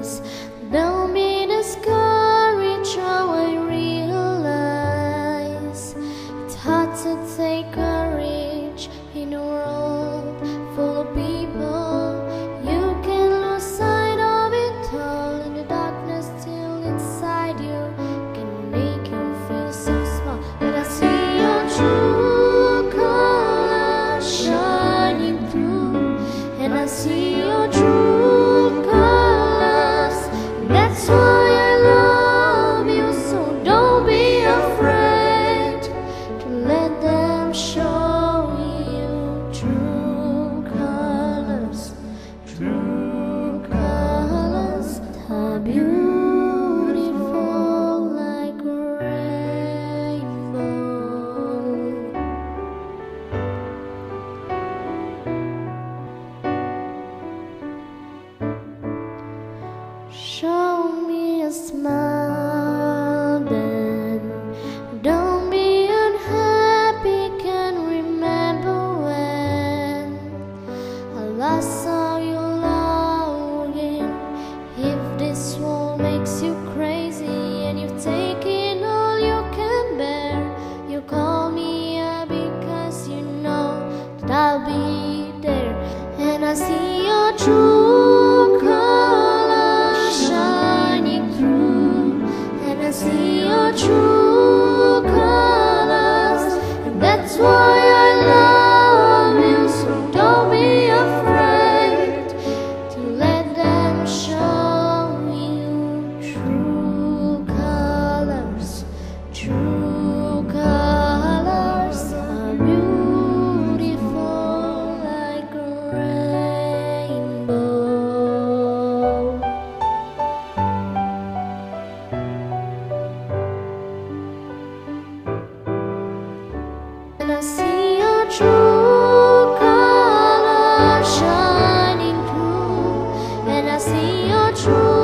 colors. Don't be discouraged, how I realize it's hard to take courage in a world full of people. You can lose sight of it all, and the darkness still inside you can make you feel so small. But I see your true colors shining through, and I see your true colors. That's why I love you, so don't be afraid to let them show you true colors. True colors are beautiful like a rainbow. Show me a smile then. Don't be unhappy, can remember when I last saw you longing. If this world makes you crazy and you've taken all you can bear, you call me up because you know that I'll be there. And I see your true colors shining through, and I see your true colors, and that's why I love you, so don't be afraid to let them show you true colors. True colors are beautiful like a rainbow. And I see your true colors shining through, and I see your true